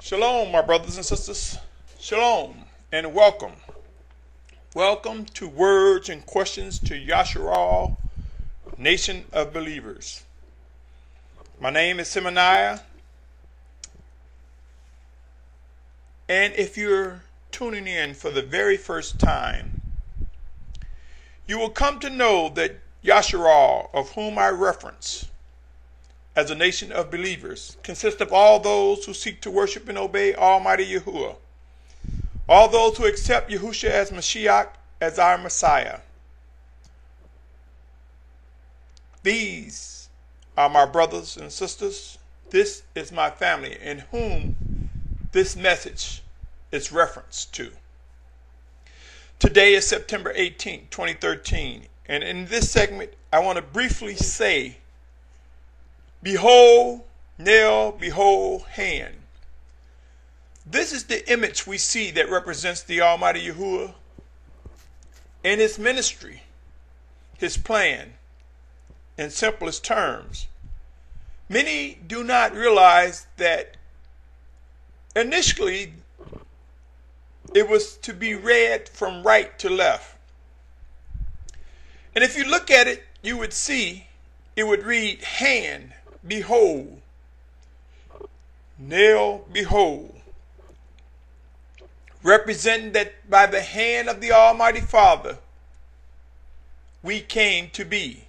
Shalom, my brothers and sisters. Shalom and welcome. Welcome to Words and Questions to Yashar'al, Nation of Believers. My name is Symmanayah. And if you're tuning in for the very first time, you will come to know that Yashar'al, of whom I reference as a nation of believers, consists of all those who seek to worship and obey Almighty Yahuwah, all those who accept Yahusha as Mashiach, as our Messiah. These are my brothers and sisters. This is my family in whom this message is referenced to. Today is September 18, 2013, and in this segment I want to briefly say, behold, nail, behold, hand. This is the image we see that represents the Almighty Yahuwah and his ministry, his plan, in simplest terms. Many do not realize that initially it was to be read from right to left. And if you look at it, you would see it would read hand, behold, nail, behold, representing that by the hand of the Almighty Father we came to be.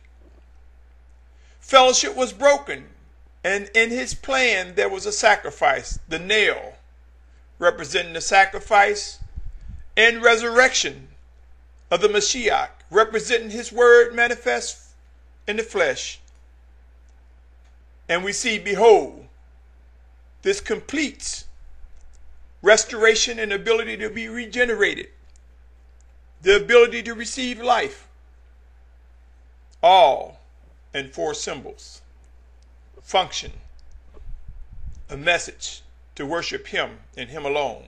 Fellowship was broken, and in his plan there was a sacrifice, the nail, representing the sacrifice, and resurrection of the Mashiach, representing his word manifest in the flesh. And we see, behold, this completes restoration and ability to be regenerated, the ability to receive life, all in four symbols, function, a message to worship him and him alone.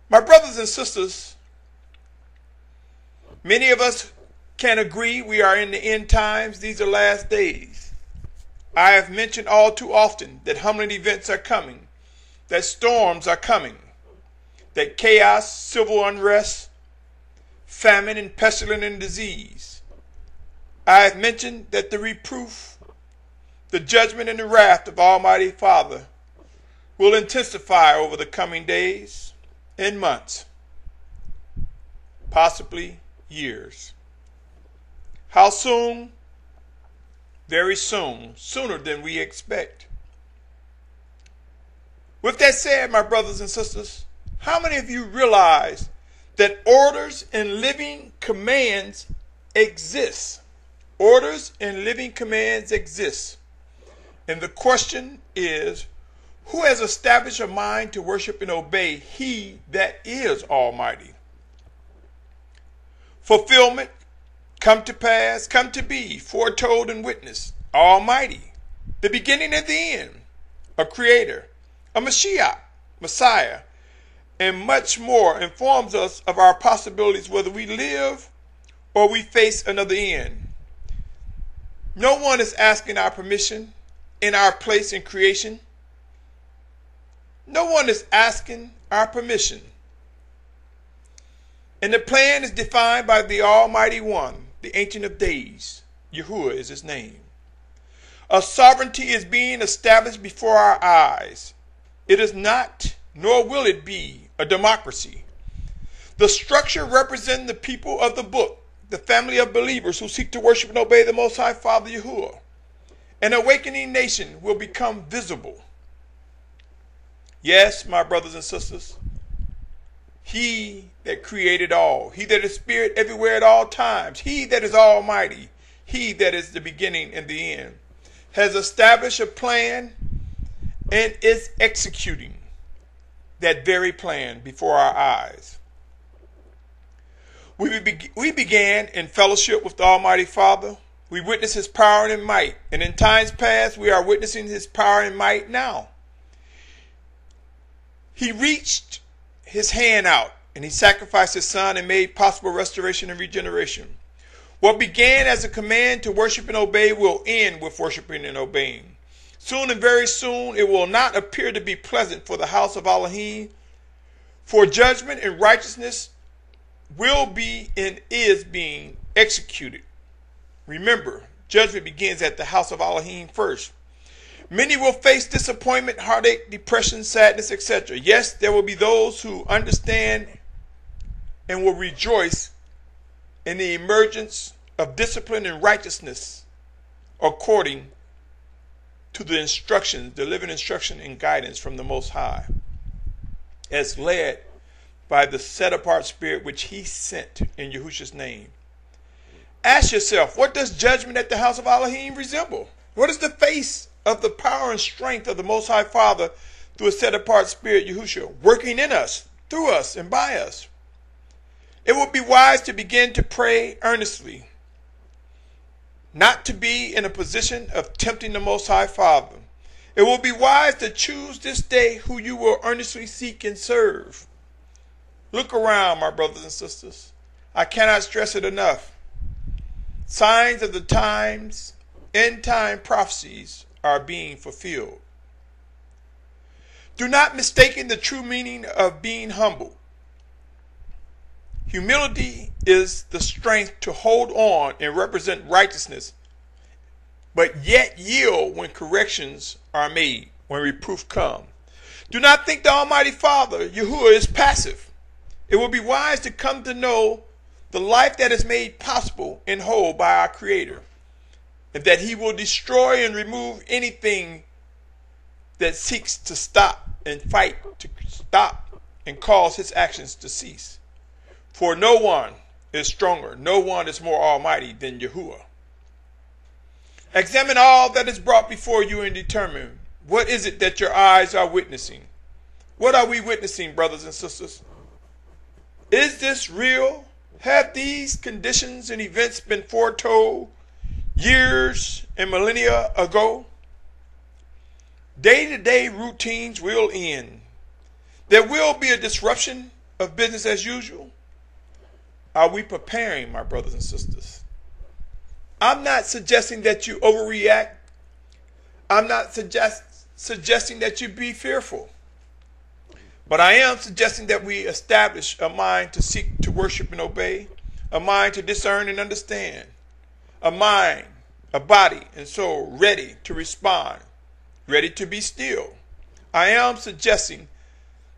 My brothers and sisters, many of us can agree we are in the end times. These are last days. I have mentioned all too often that humbling events are coming, that storms are coming, that chaos, civil unrest, famine, and pestilence and disease. I have mentioned that the reproof, the judgment, and the wrath of Almighty Father will intensify over the coming days and months, possibly years. How soon? Very soon, sooner than we expect. With that said, my brothers and sisters, how many of you realize that orders and living commands exist? Orders and living commands exist. And the question is, who has established a mind to worship and obey he that is Almighty? Fulfillment, come to pass, come to be, foretold and witnessed, Almighty, the beginning and the end, a creator, a Mashiach, Messiah, and much more informs us of our possibilities whether we live or we face another end. No one is asking our permission in our place in creation. No one is asking our permission. And the plan is defined by the Almighty One, the Ancient of Days. Yahuwah is his name. A sovereignty is being established before our eyes. It is not, nor will it be, a democracy. The structure represents the people of the book, the family of believers who seek to worship and obey the Most High Father Yahuwah. An awakening nation will become visible. Yes, my brothers and sisters, he that created all, he that is spirit everywhere at all times, he that is almighty, he that is the beginning and the end, has established a plan and is executing that very plan before our eyes. We began in fellowship with the Almighty Father. We witnessed his power and might, and in times past we are witnessing his power and might now. He reached his hand out and he sacrificed his son and made possible restoration and regeneration. What began as a command to worship and obey will end with worshiping and obeying. Soon and very soon it will not appear to be pleasant for the house of Elohim, for judgment and righteousness will be and is being executed. Remember, judgment begins at the house of Elohim first. Many will face disappointment, heartache, depression, sadness, etc. Yes, there will be those who understand and will rejoice in the emergence of discipline and righteousness according to the instructions, the living instruction and guidance from the Most High, as led by the set-apart spirit which he sent in Yahusha's name. Ask yourself, what does judgment at the house of Elohim resemble? What is the face of the power and strength of the Most High Father through a set-apart spirit, Yahusha, working in us, through us, and by us? It would be wise to begin to pray earnestly, not to be in a position of tempting the Most High Father. It will be wise to choose this day who you will earnestly seek and serve. Look around, my brothers and sisters. I cannot stress it enough. Signs of the times, end-time prophecies are being fulfilled. Do not mistake the true meaning of being humble. Humility is the strength to hold on and represent righteousness, but yet yield when corrections are made, when reproof comes. Do not think the Almighty Father, Yahuwah, is passive. It will be wise to come to know the life that is made possible and whole by our Creator, and that he will destroy and remove anything that seeks to stop and fight to stop and cause his actions to cease. For no one is stronger, no one is more almighty than Yahuwah. Examine all that is brought before you and determine, what is it that your eyes are witnessing? What are we witnessing, brothers and sisters? Is this real? Have these conditions and events been foretold years and millennia ago? Day-to-day routines will end. There will be a disruption of business as usual. Are we preparing, my brothers and sisters? I'm not suggesting that you overreact. I'm not suggesting that you be fearful. But I am suggesting that we establish a mind to seek to worship and obey, a mind to discern and understand, a mind, a body, and soul ready to respond, ready to be still. I am suggesting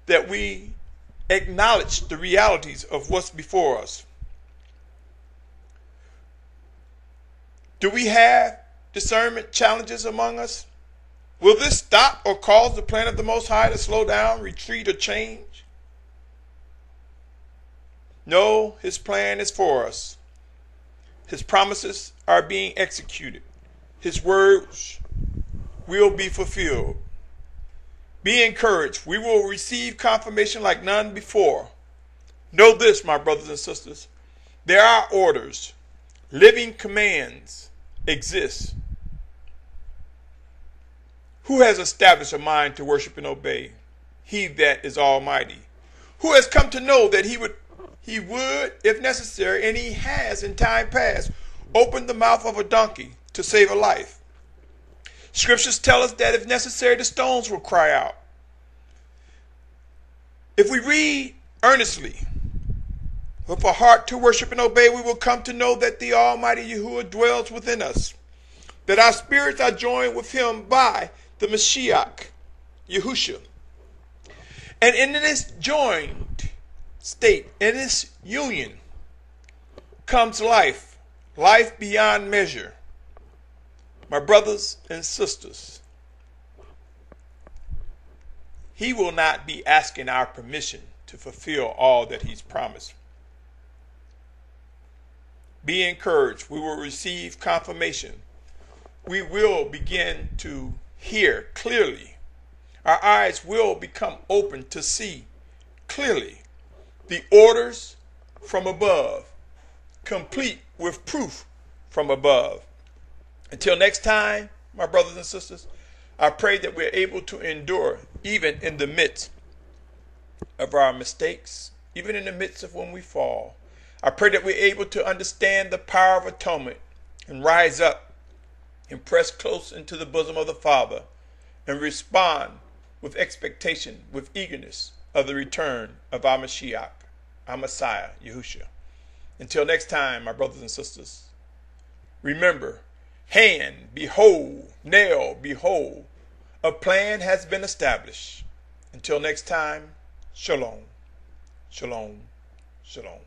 that we acknowledge the realities of what's before us. Do we have discernment challenges among us? Will this stop or cause the plan of the Most High to slow down, retreat, or change? No, his plan is for us. His promises are being executed. His words will be fulfilled. Be encouraged. We will receive confirmation like none before. Know this, my brothers and sisters. There are orders. Living commands exist. Who has established a mind to worship and obey? He that is almighty. Who has come to know that he would, if necessary, and he has in time past, opened the mouth of a donkey to save a life. Scriptures tell us that if necessary, the stones will cry out. If we read earnestly, with a heart to worship and obey, we will come to know that the Almighty Yahuwah dwells within us, that our spirits are joined with him by the Mashiach, Yahusha. And in this joined state, in this union, comes life, life beyond measure. My brothers and sisters, he will not be asking our permission to fulfill all that he's promised. Be encouraged. We will receive confirmation. We will begin to hear clearly. Our eyes will become open to see clearly the orders from above, complete with proof from above. Until next time, my brothers and sisters, I pray that we're able to endure even in the midst of our mistakes, even in the midst of when we fall. I pray that we're able to understand the power of atonement and rise up and press close into the bosom of the Father and respond with expectation, with eagerness of the return of our Mashiach, our Messiah, Yahusha. Until next time, my brothers and sisters, remember, hand, behold, nail, behold, a plan has been established. Until next time, shalom, shalom, shalom.